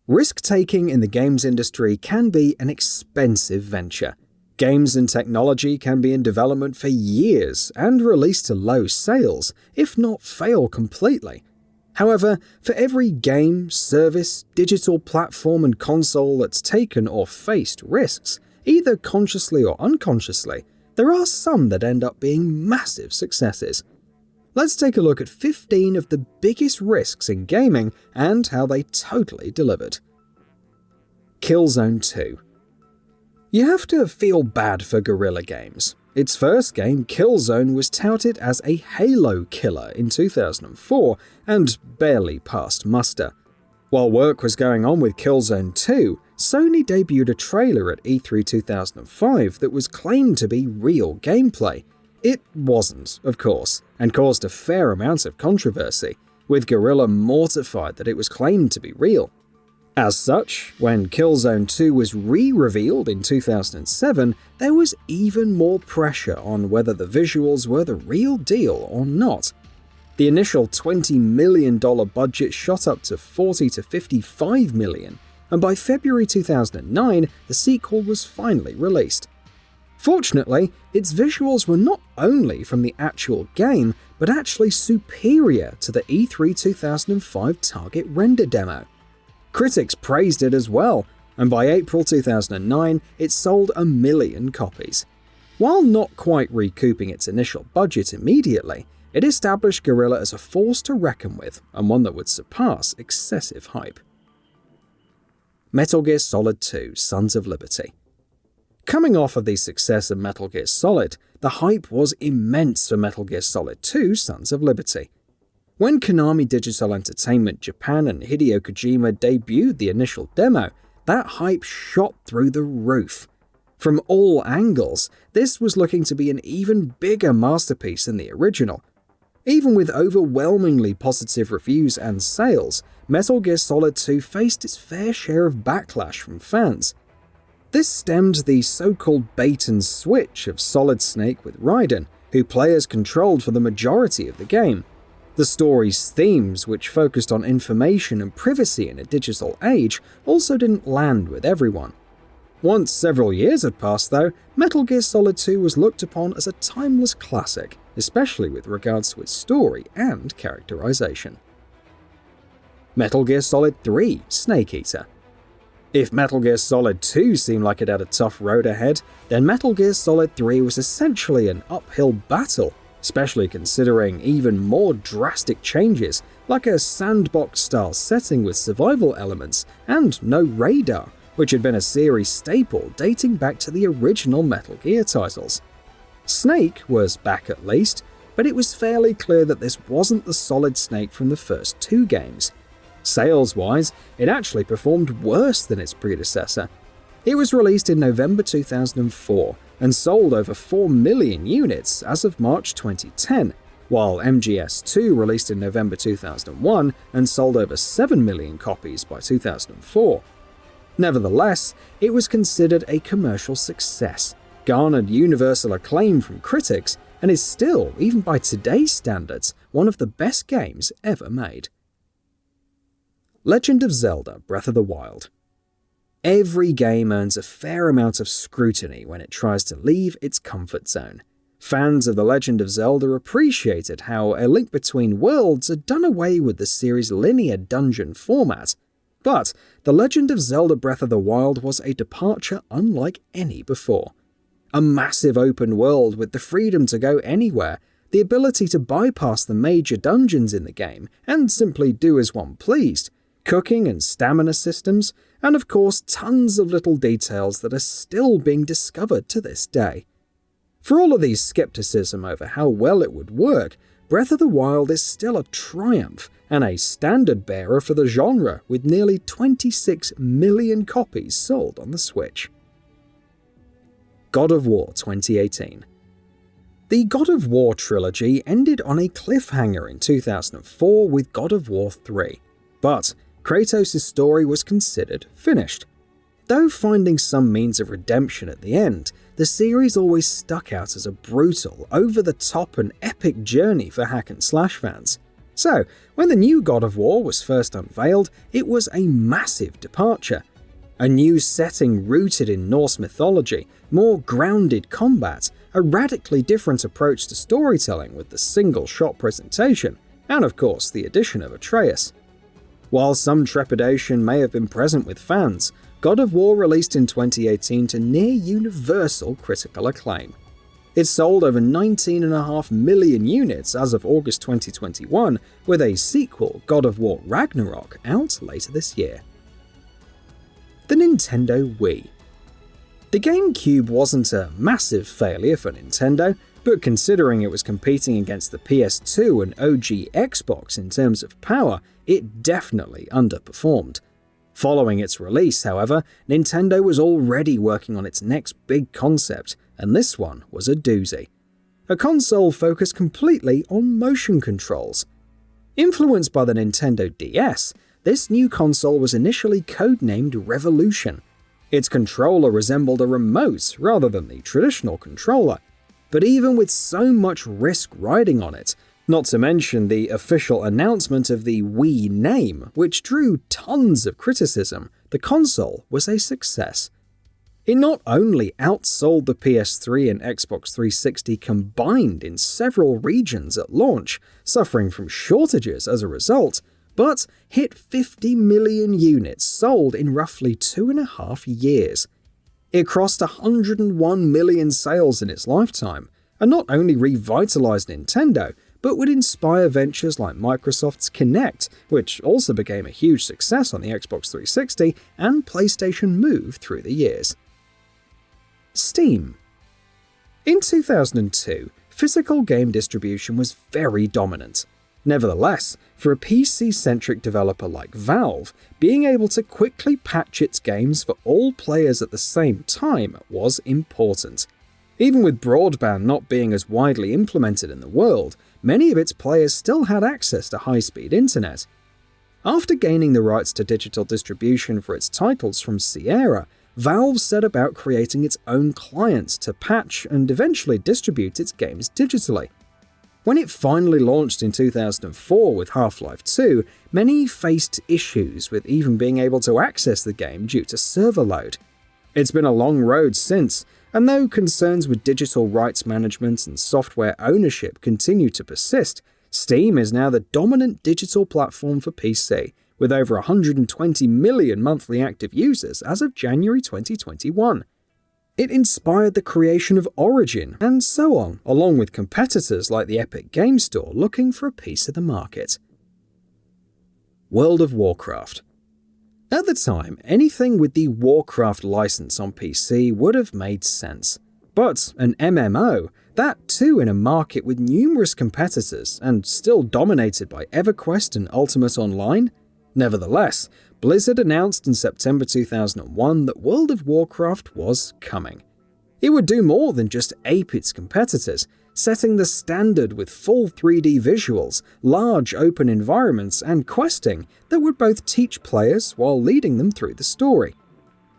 Risk-taking in the games industry can be an expensive venture. Games and technology can be in development for years and released to low sales, if not fail completely. However, for every game, service, digital platform and console that's taken or faced risks, either consciously or unconsciously, there are some that end up being massive successes. Let's take a look at 15 of the biggest risks in gaming and how they totally delivered. KILLZONE 2. You have to feel bad for Guerrilla Games. Its first game, KILLZONE, was touted as a Halo killer in 2004 and barely passed muster. While work was going on with KILLZONE 2, Sony debuted a trailer at E3 2005 that was claimed to be real gameplay. It wasn't, of course, and caused a fair amount of controversy, with Guerrilla mortified that it was claimed to be real. As such, when KILLZONE 2 was re-revealed in 2007, there was even more pressure on whether the visuals were the real deal or not. The initial $20 million budget shot up to $40 to $55 million, and by February 2009, the sequel was finally released. Fortunately, its visuals were not only from the actual game, but actually superior to the E3 2005 target render demo. Critics praised it as well, and by April 2009, it sold 1 million copies. While not quite recouping its initial budget immediately, it established Guerrilla as a force to reckon with, and one that would surpass excessive hype. Metal Gear Solid 2: Sons of Liberty. Coming off of the success of Metal Gear Solid, the hype was immense for Metal Gear Solid 2: Sons of Liberty. When Konami Digital Entertainment Japan and Hideo Kojima debuted the initial demo, that hype shot through the roof. From all angles, this was looking to be an even bigger masterpiece than the original. Even with overwhelmingly positive reviews and sales, Metal Gear Solid 2 faced its fair share of backlash from fans. This stemmed the so-called bait-and-switch of Solid Snake with Raiden, who players controlled for the majority of the game. The story's themes, which focused on information and privacy in a digital age, also didn't land with everyone. Once several years had passed though, Metal Gear Solid 2 was looked upon as a timeless classic, especially with regards to its story and characterization. Metal Gear Solid 3: Snake Eater. If Metal Gear Solid 2 seemed like it had a tough road ahead, then Metal Gear Solid 3 was essentially an uphill battle, especially considering even more drastic changes, like a sandbox-style setting with survival elements and no radar, which had been a series staple dating back to the original Metal Gear titles. Snake was back at least, but it was fairly clear that this wasn't the Solid Snake from the first two games. Sales-wise, it actually performed worse than its predecessor. It was released in November 2004 and sold over 4 million units as of March 2010, while MGS2 released in November 2001 and sold over 7 million copies by 2004. Nevertheless, it was considered a commercial success, garnered universal acclaim from critics, and is still, even by today's standards, one of the best games ever made. Legend of Zelda: Breath of the Wild. Every game earns a fair amount of scrutiny when it tries to leave its comfort zone. Fans of The Legend of Zelda appreciated how A Link Between Worlds had done away with the series' linear dungeon format, but The Legend of Zelda: Breath of the Wild was a departure unlike any before. A massive open world with the freedom to go anywhere, the ability to bypass the major dungeons in the game and simply do as one pleased, cooking and stamina systems, and of course tons of little details that are still being discovered to this day. For all of these skepticism over how well it would work, Breath of the Wild is still a triumph and a standard bearer for the genre, with nearly 26 million copies sold on the Switch. God of War 2018. The God of War trilogy ended on a cliffhanger in 2004 with God of War 3, but Kratos' story was considered finished. Though finding some means of redemption at the end, the series always stuck out as a brutal, over-the-top and epic journey for hack-and-slash fans. So, when the new God of War was first unveiled, it was a massive departure. A new setting rooted in Norse mythology, more grounded combat, a radically different approach to storytelling with the single-shot presentation, and of course the addition of Atreus. While some trepidation may have been present with fans, God of War released in 2018 to near-universal critical acclaim. It sold over 19.5 million units as of August 2021, with a sequel, God of War Ragnarok, out later this year. The Nintendo Wii. The GameCube wasn't a massive failure for Nintendo, but considering it was competing against the PS2 and OG Xbox in terms of power, it definitely underperformed. Following its release, however, Nintendo was already working on its next big concept, and this one was a doozy. A console focused completely on motion controls. Influenced by the Nintendo DS, this new console was initially codenamed Revolution. Its controller resembled a remote rather than the traditional controller, but even with so much risk riding on it, not to mention the official announcement of the Wii name, which drew tons of criticism, the console was a success. It not only outsold the PS3 and Xbox 360 combined in several regions at launch, suffering from shortages as a result, but hit 50 million units sold in roughly 2.5 years. It crossed 101 million sales in its lifetime, and not only revitalized Nintendo, but would inspire ventures like Microsoft's Kinect, which also became a huge success on the Xbox 360 and PlayStation Move through the years. Steam. In 2002, physical game distribution was very dominant. Nevertheless, for a PC-centric developer like Valve, being able to quickly patch its games for all players at the same time was important. Even with broadband not being as widely implemented in the world, many of its players still had access to high-speed internet. After gaining the rights to digital distribution for its titles from Sierra, Valve set about creating its own clients to patch and eventually distribute its games digitally. When it finally launched in 2004 with Half-Life 2, many faced issues with even being able to access the game due to server load. It's been a long road since, and though concerns with digital rights management and software ownership continue to persist, Steam is now the dominant digital platform for PC, with over 120 million monthly active users as of January 2021. It inspired the creation of Origin, and so on, along with competitors like the Epic Game Store looking for a piece of the market. World of Warcraft. At the time, anything with the Warcraft license on PC would have made sense. But an MMO, that too in a market with numerous competitors and still dominated by EverQuest and Ultimate Online? Nevertheless, Blizzard announced in September 2001 that World of Warcraft was coming. It would do more than just ape its competitors, setting the standard with full 3D visuals, large open environments, and questing that would both teach players while leading them through the story.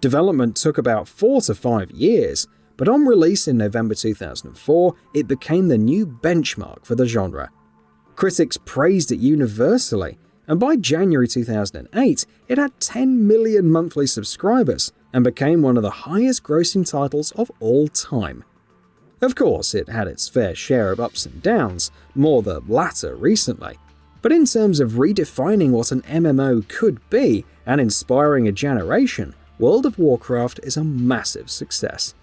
Development took about 4 to 5 years, but on release in November 2004, it became the new benchmark for the genre. Critics praised it universally, and by January 2008, it had 10 million monthly subscribers and became one of the highest grossing titles of all time. Of course, it had its fair share of ups and downs, more the latter recently, but in terms of redefining what an MMO could be and inspiring a generation, World of Warcraft is a massive success.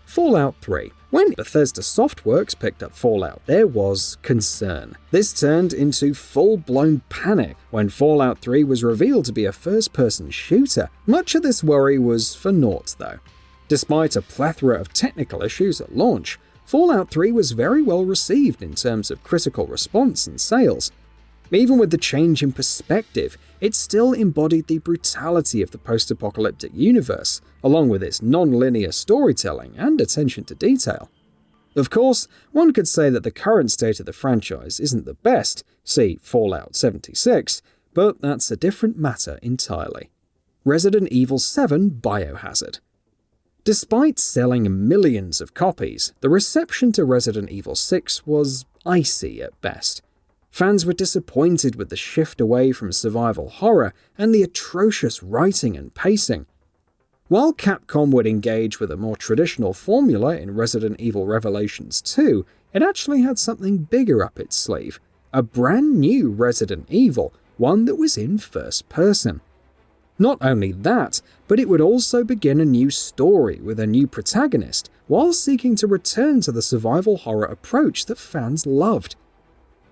Fallout 3. When Bethesda Softworks picked up Fallout, there was concern. This turned into full-blown panic when Fallout 3 was revealed to be a first-person shooter. Much of this worry was for naught, though. Despite a plethora of technical issues at launch, Fallout 3 was very well received in terms of critical response and sales. Even with the change in perspective, it still embodied the brutality of the post-apocalyptic universe, along with its non-linear storytelling and attention to detail. Of course, one could say that the current state of the franchise isn't the best, see Fallout 76, but that's a different matter entirely. Resident Evil 7 BIOHAZARD. Despite selling millions of copies, the reception to Resident Evil 6 was icy at best. Fans were disappointed with the shift away from survival horror and the atrocious writing and pacing. While Capcom would engage with a more traditional formula in Resident Evil Revelations 2, it actually had something bigger up its sleeve. A brand new Resident Evil, one that was in first person. Not only that, but it would also begin a new story with a new protagonist, while seeking to return to the survival horror approach that fans loved.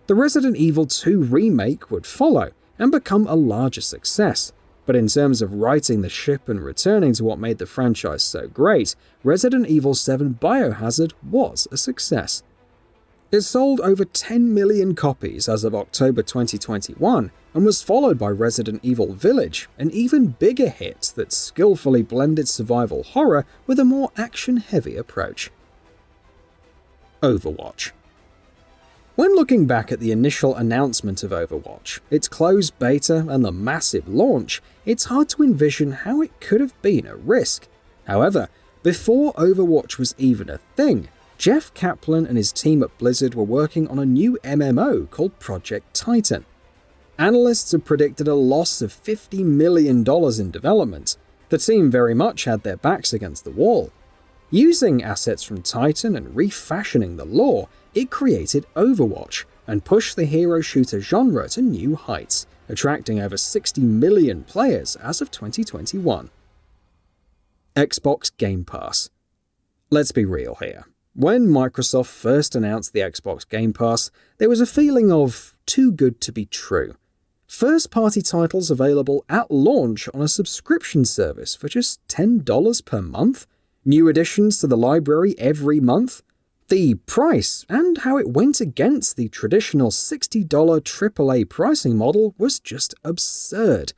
The Resident Evil 2 remake would follow and become a larger success, but in terms of righting the ship and returning to what made the franchise so great, Resident Evil 7 BIOHAZARD was a success. It sold over 10 million copies as of October 2021 and was followed by Resident Evil Village, an even bigger hit that skillfully blended survival horror with a more action-heavy approach. Overwatch. When looking back at the initial announcement of Overwatch, its closed beta and the massive launch, it's hard to envision how it could have been a risk. However, before Overwatch was even a thing, Jeff Kaplan and his team at Blizzard were working on a new MMO called Project Titan. Analysts had predicted a loss of $50 million in development. The team very much had their backs against the wall. Using assets from Titan and refashioning the lore, it created Overwatch and pushed the hero shooter genre to new heights, attracting over 60 million players as of 2021. Xbox Game Pass. Let's be real here. When Microsoft first announced the Xbox Game Pass, there was a feeling of too good to be true. First-party titles available at launch on a subscription service for just $10 per month? New additions to the library every month? The price and how it went against the traditional $60 AAA pricing model was just absurd.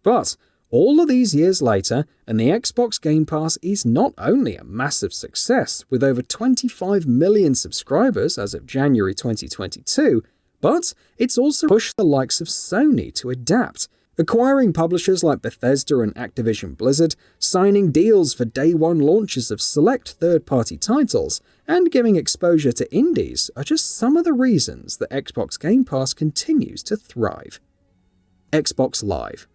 But all of these years later, and the Xbox Game Pass is not only a massive success with over 25 million subscribers as of January 2022, but it's also pushed the likes of Sony to adapt, acquiring publishers like Bethesda and Activision Blizzard, signing deals for day-one launches of select third-party titles, and giving exposure to indies are just some of the reasons that Xbox Game Pass continues to thrive. Xbox Live.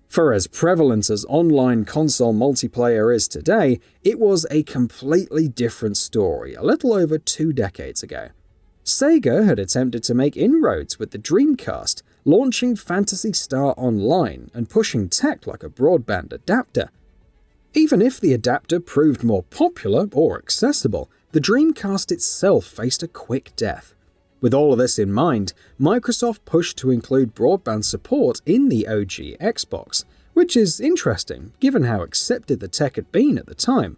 For as prevalent as online console multiplayer is today, it was a completely different story a little over 2 decades ago. Sega had attempted to make inroads with the Dreamcast, launching Phantasy Star Online and pushing tech like a broadband adapter. Even if the adapter proved more popular or accessible, the Dreamcast itself faced a quick death. With all of this in mind, Microsoft pushed to include broadband support in the OG Xbox, which is interesting given how accepted the tech had been at the time.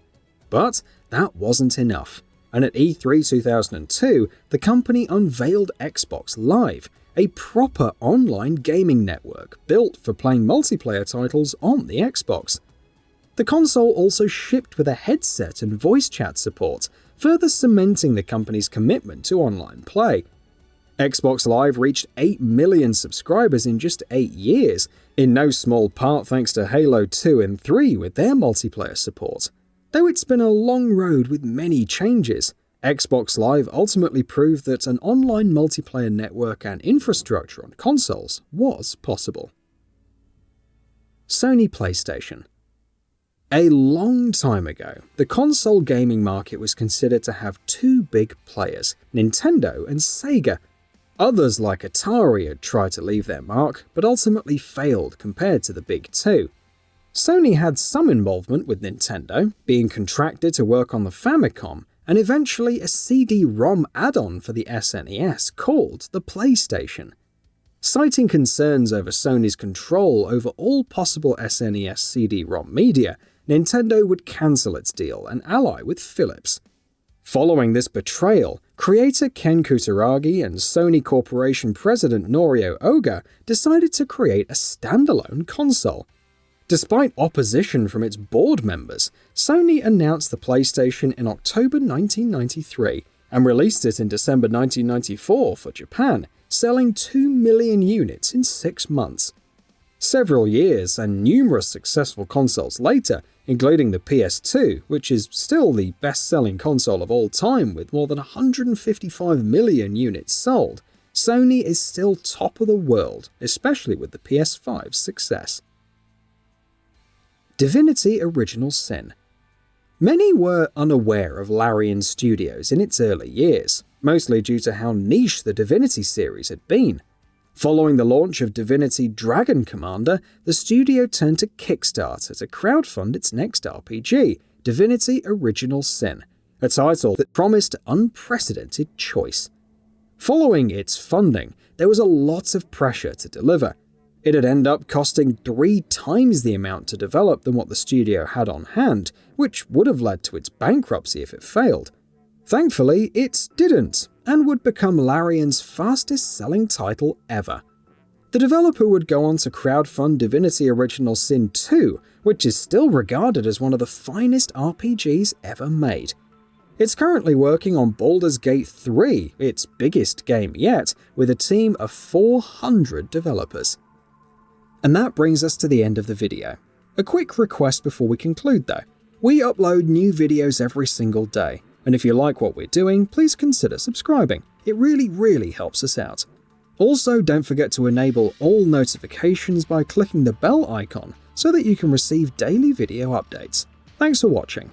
But that wasn't enough, and at E3 2002, the company unveiled Xbox Live, a proper online gaming network built for playing multiplayer titles on the Xbox. The console also shipped with a headset and voice chat support, further cementing the company's commitment to online play. Xbox Live reached 8 million subscribers in just 8 years, in no small part thanks to Halo 2 and 3 with their multiplayer support. Though it's been a long road with many changes, Xbox Live ultimately proved that an online multiplayer network and infrastructure on consoles was possible. Sony PlayStation. A long time ago, the console gaming market was considered to have 2 big players, Nintendo and Sega. Others like Atari had tried to leave their mark, but ultimately failed compared to the big 2. Sony had some involvement with Nintendo, being contracted to work on the Famicom, and eventually a CD-ROM add-on for the SNES called the PlayStation. Citing concerns over Sony's control over all possible SNES CD-ROM media, Nintendo would cancel its deal and ally with Philips. Following this betrayal, creator Ken Kutaragi and Sony Corporation president Norio Oga decided to create a standalone console. Despite opposition from its board members, Sony announced the PlayStation in October 1993 and released it in December 1994 for Japan, selling 2 million units in 6 months. Several years and numerous successful consoles later, including the PS2, which is still the best-selling console of all time with more than 155 million units sold, Sony is still top of the world, especially with the PS5's success. Divinity Original Sin. Many were unaware of Larian Studios in its early years, mostly due to how niche the Divinity series had been. Following the launch of Divinity Dragon Commander, the studio turned to Kickstarter to crowdfund its next RPG, Divinity Original Sin, a title that promised unprecedented choice. Following its funding, there was a lot of pressure to deliver. It'd end up costing 3 times the amount to develop than what the studio had on hand, which would have led to its bankruptcy if it failed. Thankfully, it didn't, and would become Larian's fastest-selling title ever. The developer would go on to crowdfund Divinity Original Sin 2, which is still regarded as one of the finest RPGs ever made. It's currently working on Baldur's Gate 3, its biggest game yet, with a team of 400 developers. And that brings us to the end of the video. A quick request before we conclude though. We upload new videos every single day, and if you like what we're doing, please consider subscribing. It really helps us out. Also, don't forget to enable all notifications by clicking the bell icon so that you can receive daily video updates. Thanks for watching.